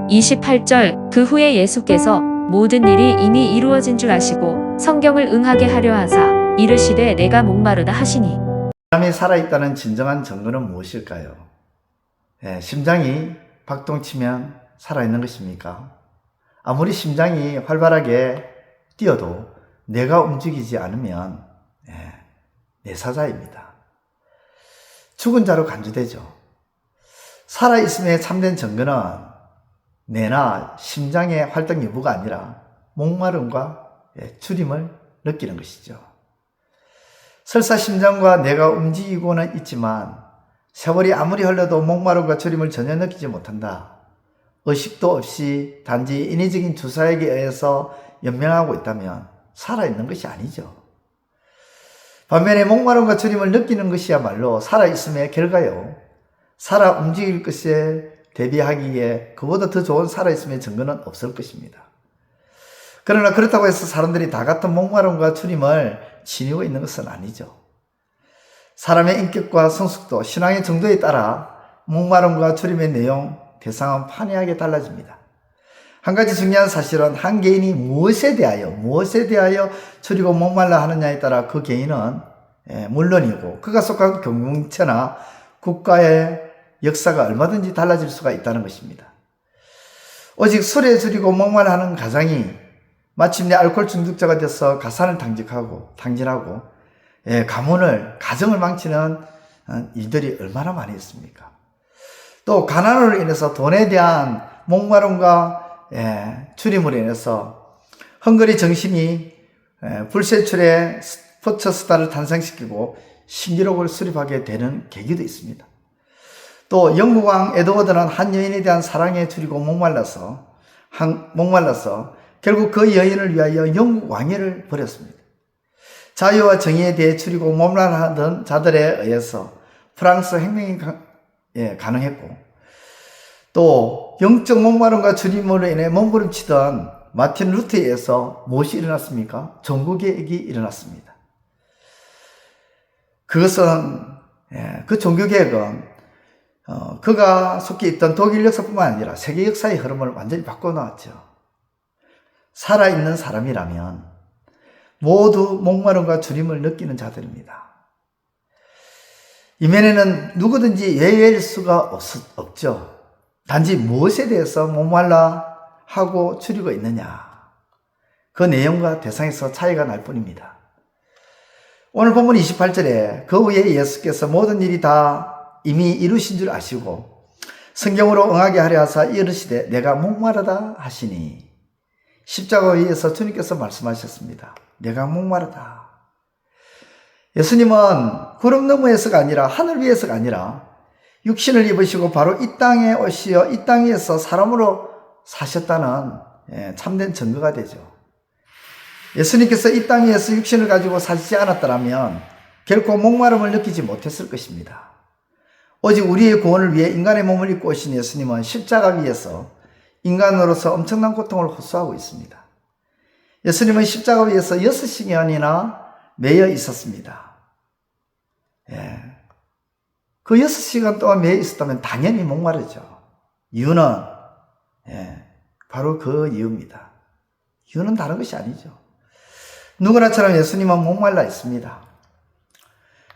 28절 그 후에 예수께서 모든 일이 이미 이루어진 줄 아시고 성경을 응하게 하려 하사 이르시되 내가 목마르다 하시니. 사람이 살아있다는 진정한 증거는 무엇일까요? 심장이 박동치면 살아있는 것입니까? 아무리 심장이 활발하게 뛰어도 뇌가 움직이지 않으면 뇌사자입니다. 죽은 자로 간주되죠. 살아있음의 참된 증거는 뇌나 심장의 활동 여부가 아니라 목마름과 추림을 느끼는 것이죠. 설사 심장과 뇌가 움직이고는 있지만 세월이 아무리 흘러도 목마름과 추림을 전혀 느끼지 못한다. 의식도 없이 단지 인위적인 주사액에 의해서 연명하고 있다면 살아있는 것이 아니죠. 반면에 목마름과 추림을 느끼는 것이야말로 살아있음의 결과요. 살아 움직일 것에 대비하기에 그보다 더 좋은 살아있음의 증거는 없을 것입니다. 그러나 그렇다고 해서 사람들이 다 같은 목마름과 추림을 지니고 있는 것은 아니죠. 사람의 인격과 성숙도, 신앙의 정도에 따라 목마름과 추림의 내용, 대상은 판이하게 달라집니다. 한 가지 중요한 사실은 한 개인이 무엇에 대하여 추리고 목말라 하느냐에 따라 그 개인은 물론이고 그가 속한 공동체나 국가의 역사가 얼마든지 달라질 수가 있다는 것입니다. 오직 술에 줄이고 목말라 하는 가장이 마침내 알코올 중독자가 돼서 가산을 탕진하고 가정을 망치는 일들이 얼마나 많이 있습니까? 또 가난으로 인해서 돈에 대한 목마름과 추림으로 인해서 헝거리 정신이 불세출의 스포츠 스타를 탄생시키고 신기록을 수립하게 되는 계기도 있습니다. 또 영국 왕 에드워드는 한 여인에 대한 사랑에 줄이고 목말라서 결국 그 여인을 위하여 영국 왕위를 버렸습니다. 자유와 정의에 대해 줄이고 목말라하던 자들에 의해서 프랑스 혁명이 가능했고 또 영적 목마름과 줄임으로 인해 몸부림치던 마틴 루터에 의해서 무엇이 일어났습니까? 종교개혁이 일어났습니다. 그것은 그 종교개혁은 그가 속해 있던 독일 역사뿐만 아니라 세계 역사의 흐름을 완전히 바꿔놓았죠. 살아있는 사람이라면 모두 목마름과 주림을 느끼는 자들입니다. 이면에는 누구든지 예외일 수가 없죠. 단지 무엇에 대해서 목말라 하고 줄이고 있느냐, 그 내용과 대상에서 차이가 날 뿐입니다. 오늘 본문 28절에 그 후에 예수께서 모든 일이 다 이미 이루신 줄 아시고 성경으로 응하게 하려 하사 이르시되 내가 목마르다 하시니, 십자가 위에서 주님께서 말씀하셨습니다. 내가 목마르다. 예수님은 구름 너머에서가 아니라 하늘 위에서가 아니라 육신을 입으시고 바로 이 땅에 오시어 이 땅에서 사람으로 사셨다는 참된 증거가 되죠. 예수님께서 이 땅에서 육신을 가지고 사시지 않았더라면 결코 목마름을 느끼지 못했을 것입니다. 오직 우리의 구원을 위해 인간의 몸을 입고 오신 예수님은 십자가 위에서 인간으로서 엄청난 고통을 호소하고 있습니다. 예수님은 십자가 위에서 6시간이나 매여 있었습니다. 그 6시간 동안 매여 있었다면 당연히 목마르죠. 이유는 바로 그 이유입니다. 이유는 다른 것이 아니죠. 누구나처럼 예수님은 목말라 있습니다.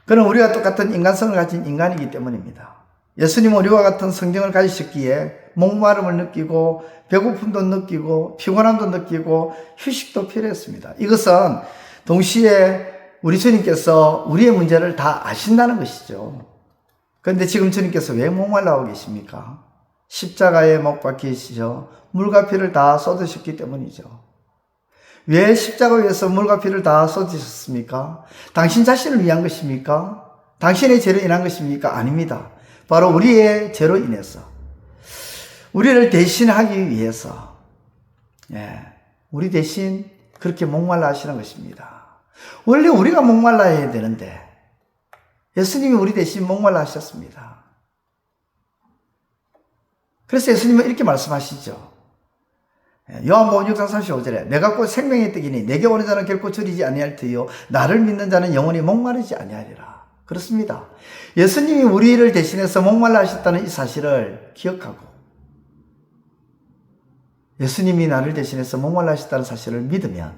그는 우리와 똑같은 인간성을 가진 인간이기 때문입니다. 예수님은 우리와 같은 성경을 가지셨기에 목마름을 느끼고 배고픔도 느끼고 피곤함도 느끼고 휴식도 필요했습니다. 이것은 동시에 우리 주님께서 우리의 문제를 다 아신다는 것이죠. 그런데 지금 주님께서 왜 목말라하고 계십니까? 십자가에 못 박히시죠. 물과 피를 다 쏟으셨기 때문이죠. 왜 십자가 위에서 물과 피를 다 쏟으셨습니까? 당신 자신을 위한 것입니까? 당신의 죄로 인한 것입니까? 아닙니다. 바로 우리의 죄로 인해서, 우리를 대신하기 위해서, 우리 대신 그렇게 목말라 하시는 것입니다. 원래 우리가 목말라야 되는데 예수님이 우리 대신 목말라 하셨습니다. 그래서 예수님은 이렇게 말씀하시죠. 요한복음 6장 35절에 내가 곧 생명의 떡이니 내게 오는 자는 결코 줄이지 아니할 터이요 나를 믿는 자는 영원히 목마르지 아니하리라. 그렇습니다. 예수님이 우리를 대신해서 목말라 하셨다는 이 사실을 기억하고 예수님이 나를 대신해서 목말라 하셨다는 사실을 믿으면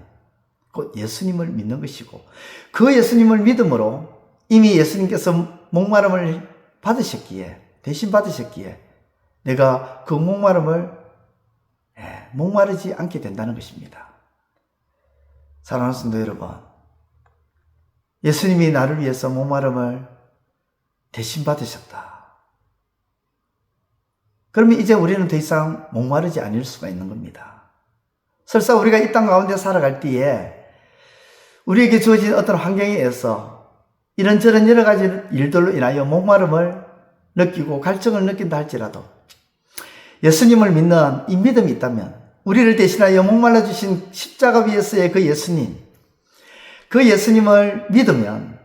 곧 예수님을 믿는 것이고, 그 예수님을 믿음으로 이미 예수님께서 목마름을 받으셨기에, 대신 받으셨기에 내가 그 목마름을 목마르지 않게 된다는 것입니다. 사랑하는 성도 여러분, 예수님이 나를 위해서 목마름을 대신 받으셨다. 그러면 이제 우리는 더 이상 목마르지 않을 수가 있는 겁니다. 설사 우리가 이 땅 가운데 살아갈 때에 우리에게 주어진 어떤 환경에 의해서 이런저런 여러 가지 일들로 인하여 목마름을 느끼고 갈증을 느낀다 할지라도 예수님을 믿는 이 믿음이 있다면, 우리를 대신하여 목말라 주신 십자가 위에서의 그 예수님을 믿으면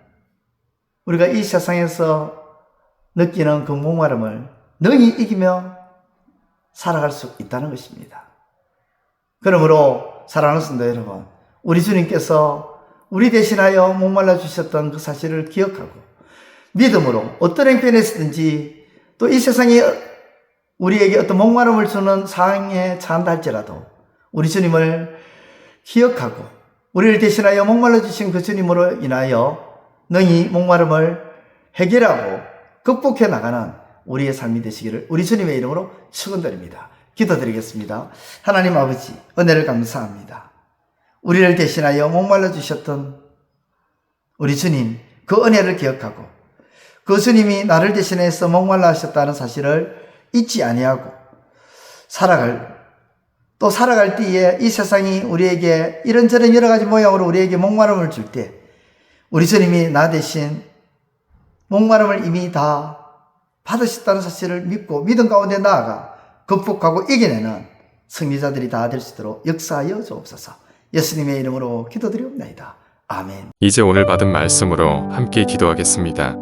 우리가 이 세상에서 느끼는 그 목마름을 능히 이기며 살아갈 수 있다는 것입니다. 그러므로 사랑하는 성도 여러분, 우리 주님께서 우리 대신하여 목말라 주셨던 그 사실을 기억하고 믿음으로 어떤 형편에서든지 또 이 세상이 우리에게 어떤 목마름을 주는 상황에 처한다 할지라도 우리 주님을 기억하고 우리를 대신하여 목말라 주신 그 주님으로 인하여 능히 목마름을 해결하고 극복해 나가는 우리의 삶이 되시기를 우리 주님의 이름으로 축원드립니다. 기도드리겠습니다. 하나님 아버지, 은혜를 감사합니다. 우리를 대신하여 목말라 주셨던 우리 주님, 그 은혜를 기억하고 그 주님이 나를 대신해서 목말라 하셨다는 사실을 잊지 아니하고 살아갈 때에 이 세상이 우리에게 이런저런 여러 가지 모양으로 우리에게 목마름을 줄 때 우리 주님이 나 대신 목마름을 이미 다 받으셨다는 사실을 믿고 믿음 가운데 나아가 극복하고 이겨내는 승리자들이 다 될 수 있도록 역사하여 주옵소서. 예수님의 이름으로 기도드리옵나이다. 아멘. 이제 오늘 받은 말씀으로 함께 기도하겠습니다.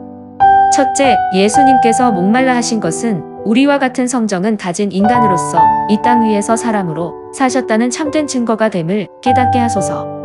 첫째, 예수님께서 목말라 하신 것은 우리와 같은 성정은 가진 인간으로서 이 땅 위에서 사람으로 사셨다는 참된 증거가 됨을 깨닫게 하소서.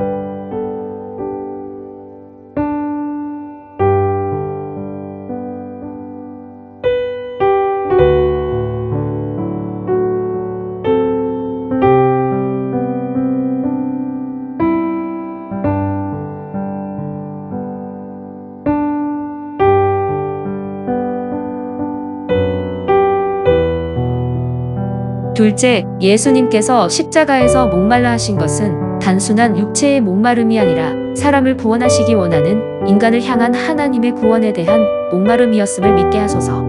둘째, 예수님께서 십자가에서 목말라 하신 것은 단순한 육체의 목마름이 아니라 사람을 구원하시기 원하는 인간을 향한 하나님의 구원에 대한 목마름이었음을 믿게 하소서.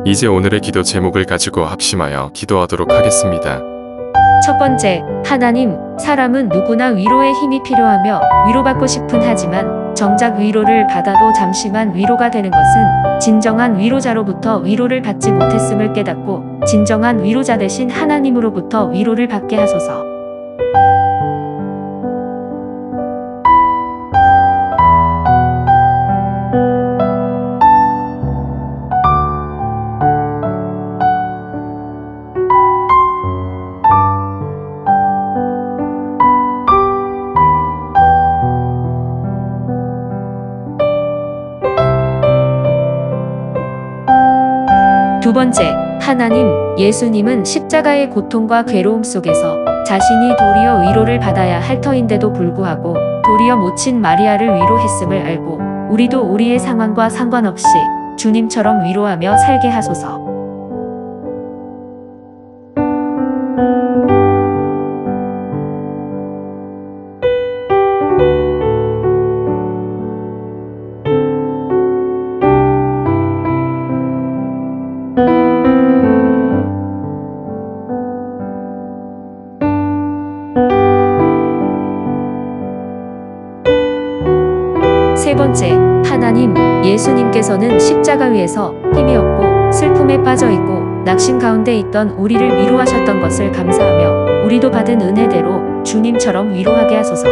이제 오늘의 기도 제목을 가지고 합심하여 기도하도록 하겠습니다. 첫 번째, 하나님, 사람은 누구나 위로의 힘이 필요하며 위로받고 싶은 하지만 정작 위로를 받아도 잠시만 위로가 되는 것은 진정한 위로자로부터 위로를 받지 못했음을 깨닫고 진정한 위로자 되신 하나님으로부터 위로를 받게 하소서. 두 번째, 하나님, 예수님은 십자가의 고통과 괴로움 속에서 자신이 도리어 위로를 받아야 할 터인데도 불구하고 도리어 모친 마리아를 위로했음을 알고 우리도 우리의 상황과 상관없이 주님처럼 위로하며 살게 하소서. 세 번째, 하나님, 예수님께서는 십자가 위에서 힘이 없고 슬픔에 빠져 있고 낙심 가운데 있던 우리를 위로하셨던 것을 감사하며 우리도 받은 은혜대로 주님처럼 위로하게 하소서.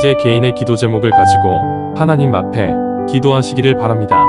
이제 개인의 기도 제목을 가지고 하나님 앞에 기도하시기를 바랍니다.